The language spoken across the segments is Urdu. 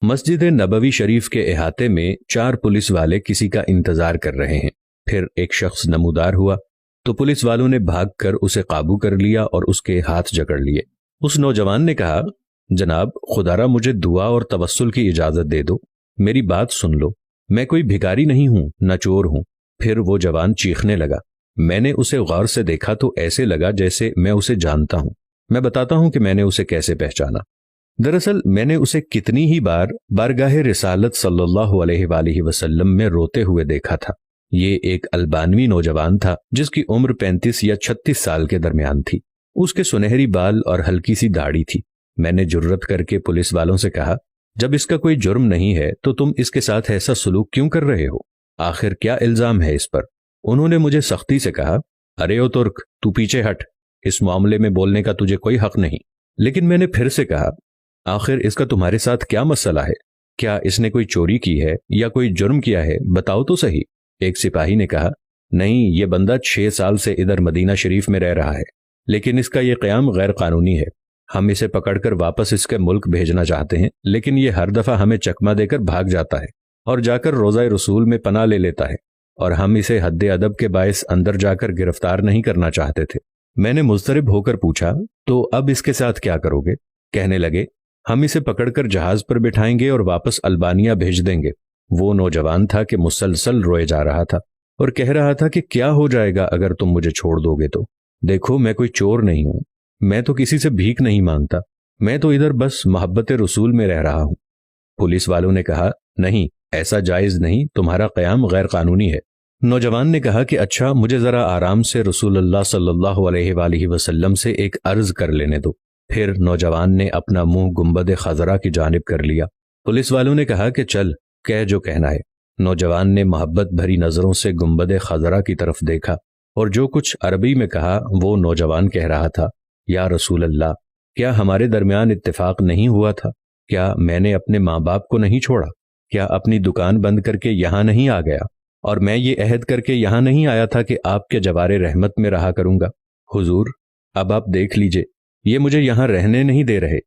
مسجد نبوی شریف کے احاطے میں 4 پولیس والے کسی کا انتظار کر رہے ہیں۔ پھر ایک شخص نمودار ہوا تو پولیس والوں نے بھاگ کر اسے قابو کر لیا اور اس کے ہاتھ جکڑ لیے۔ اس نوجوان نے کہا، جناب خدا را مجھے دعا اور توسل کی اجازت دے دو، میری بات سن لو، میں کوئی بھکاری نہیں ہوں، نہ چور ہوں۔ پھر وہ جوان چیخنے لگا۔ میں نے اسے غور سے دیکھا تو ایسے لگا جیسے میں اسے جانتا ہوں۔ میں بتاتا ہوں کہ میں نے اسے کیسے پہچانا۔ دراصل میں نے اسے کتنی ہی بار بارگاہ رسالت صلی اللہ علیہ وآلہ وسلم میں روتے ہوئے دیکھا تھا۔ یہ ایک البانوی نوجوان تھا جس کی عمر 35 یا 36 سال کے درمیان تھی۔ اس کے سنہری بال اور ہلکی سی داڑھی تھی۔ میں نے جرأت کر کے پولیس والوں سے کہا، جب اس کا کوئی جرم نہیں ہے تو تم اس کے ساتھ ایسا سلوک کیوں کر رہے ہو؟ آخر کیا الزام ہے اس پر؟ انہوں نے مجھے سختی سے کہا، ارے او ترک، تو پیچھے ہٹ، اس معاملے میں بولنے کا تجھے کوئی حق نہیں۔ لیکن میں نے پھر سے کہا، آخر اس کا تمہارے ساتھ کیا مسئلہ ہے؟ کیا اس نے کوئی چوری کی ہے یا کوئی جرم کیا ہے؟ بتاؤ تو صحیح۔ ایک سپاہی نے کہا، نہیں، یہ بندہ 6 سال سے ادھر مدینہ شریف میں رہ رہا ہے، لیکن اس کا یہ قیام غیر قانونی ہے۔ ہم اسے پکڑ کر واپس اس کے ملک بھیجنا چاہتے ہیں، لیکن یہ ہر دفعہ ہمیں چکمہ دے کر بھاگ جاتا ہے اور جا کر روضہ رسول میں پناہ لے لیتا ہے، اور ہم اسے حد ادب کے باعث اندر جا کر گرفتار نہیں کرنا چاہتے تھے۔ میں نے مضطرب ہو کر پوچھا، تو اب اس کے ساتھ کیا کرو گے؟ کہنے لگے، ہم اسے پکڑ کر جہاز پر بٹھائیں گے اور واپس البانیہ بھیج دیں گے۔ وہ نوجوان تھا کہ مسلسل روئے جا رہا تھا اور کہہ رہا تھا کہ کیا ہو جائے گا اگر تم مجھے چھوڑ دو گے تو؟ دیکھو، میں کوئی چور نہیں ہوں، میں تو کسی سے بھیک نہیں مانگتا، میں تو ادھر بس محبت رسول میں رہ رہا ہوں۔ پولیس والوں نے کہا، نہیں، ایسا جائز نہیں، تمہارا قیام غیر قانونی ہے۔ نوجوان نے کہا کہ اچھا، مجھے ذرا آرام سے رسول اللہ صلی اللہ علیہ وآلہ وسلم سے ایک عرض کر لینے دو۔ پھر نوجوان نے اپنا منہ گنبد خضرا کی جانب کر لیا۔ پولیس والوں نے کہا کہ چل، کہہ جو کہنا ہے۔ نوجوان نے محبت بھری نظروں سے گنبد خضرا کی طرف دیکھا اور جو کچھ عربی میں کہا وہ نوجوان کہہ رہا تھا، یا رسول اللہ، کیا ہمارے درمیان اتفاق نہیں ہوا تھا؟ کیا میں نے اپنے ماں باپ کو نہیں چھوڑا؟ کیا اپنی دکان بند کر کے یہاں نہیں آ گیا؟ اور میں یہ عہد کر کے یہاں نہیں آیا تھا کہ آپ کے جوار رحمت میں رہا کروں گا؟ حضور، اب آپ دیکھ لیجئے، یہ مجھے یہاں رہنے نہیں دے رہے۔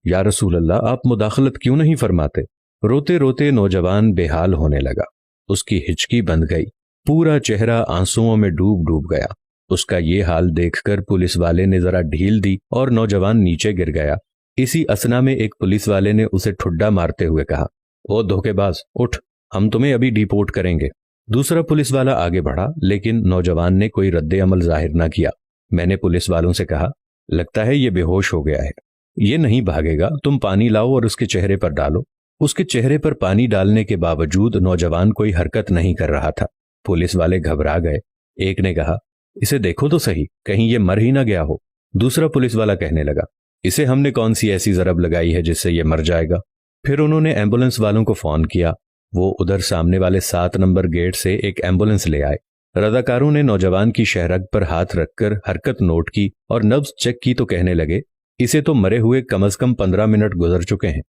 یا رسول اللہ، آپ مداخلت کیوں نہیں فرماتے؟ روتے روتے نوجوان بے حال ہونے لگا۔ اس کی ہچکی بند گئی، پورا چہرہ آنسوؤں میں ڈوب گیا۔ اس کا یہ حال دیکھ کر پولیس والے نے ذرا ڈھیل دی اور نوجوان نیچے گر گیا۔ اسی اثنا میں ایک پولیس والے نے اسے ٹھڈا مارتے ہوئے کہا، او دھوکے باز، اٹھ، ہم تمہیں ابھی ڈیپورٹ کریں گے۔ دوسرا پولیس والا آگے بڑھا، لیکن نوجوان نے کوئی رد عمل ظاہر نہ کیا۔ میں نے پولیس والوں سے کہا، لگتا ہے یہ بے ہوش ہو گیا ہے، یہ نہیں بھاگے گا، تم پانی لاؤ اور اس کے چہرے پر ڈالو۔ اس کے چہرے پر پانی ڈالنے کے باوجود نوجوان کوئی حرکت نہیں کر رہا تھا۔ پولیس والے گھبرا گئے۔ ایک نے کہا، اسے دیکھو تو صحیح، کہیں یہ مر ہی نہ گیا ہو۔ دوسرا پولیس والا کہنے لگا، اسے ہم نے کون سی ایسی ضرب لگائی ہے جس سے یہ مر جائے گا؟ پھر انہوں نے ایمبولنس والوں کو فون کیا۔ وہ ادھر سامنے والے 7 نمبر گیٹ سے ایک ایمبولنس لے آئے۔ رضاکاروں نے نوجوان کی شہرگ پر ہاتھ رکھ کر حرکت نوٹ کی اور نبض چیک کی تو کہنے لگے، اسے تو مرے ہوئے کم از کم 15 منٹ گزر چکے ہیں۔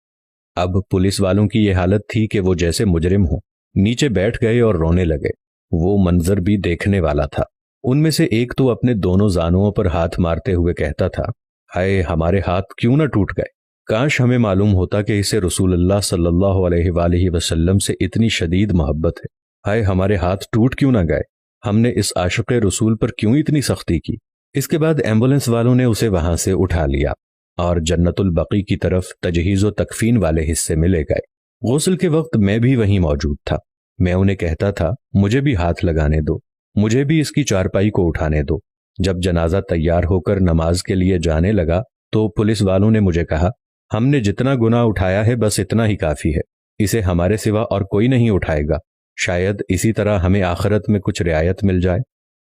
اب پولیس والوں کی یہ حالت تھی کہ وہ جیسے مجرم ہوں، نیچے بیٹھ گئے اور رونے لگے۔ وہ منظر بھی دیکھنے والا تھا۔ ان میں سے ایک تو اپنے دونوں زانوؤں پر ہاتھ مارتے ہوئے کہتا تھا، ہائے، ہمارے ہاتھ کیوں نہ ٹوٹ گئے، کاش ہمیں معلوم ہوتا کہ اسے رسول اللہ صلی اللہ علیہ وآلہ وسلم سے اتنی شدید محبت ہے۔ ہائے، ہمارے ہاتھ ٹوٹ کیوں نہ گئے، ہم نے اس عاشق رسول پر کیوں اتنی سختی کی۔ اس کے بعد ایمبولنس والوں نے اسے وہاں سے اٹھا لیا اور جنت البقیع کی طرف تجہیز و تکفین والے حصے میں لے گئے۔ غسل کے وقت میں بھی وہیں موجود تھا۔ میں انہیں کہتا تھا، مجھے بھی ہاتھ لگانے دو، مجھے بھی اس کی چارپائی کو اٹھانے دو۔ جب جنازہ تیار ہو کر نماز کے لیے جانے لگا تو پولیس والوں نے مجھے کہا، ہم نے جتنا گناہ اٹھایا ہے بس اتنا ہی کافی ہے، اسے ہمارے سوا اور کوئی نہیں اٹھائے گا، شاید اسی طرح ہمیں آخرت میں کچھ رعایت مل جائے۔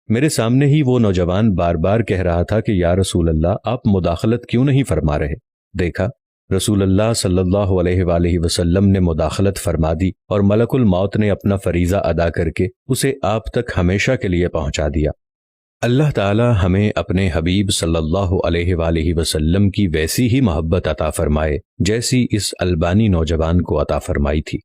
میرے سامنے ہی وہ نوجوان بار بار کہہ رہا تھا کہ یا رسول اللہ، آپ مداخلت کیوں نہیں فرما رہے؟ دیکھا، رسول اللہ صلی اللہ علیہ وآلہ وسلم نے مداخلت فرما دی اور ملک الموت نے اپنا فریضہ ادا کر کے اسے آپ تک ہمیشہ کے لیے پہنچا دیا۔ اللہ تعالی ہمیں اپنے حبیب صلی اللہ علیہ وآلہ وسلم کی ویسی ہی محبت عطا فرمائے جیسی اس البانی نوجوان کو عطا فرمائی تھی۔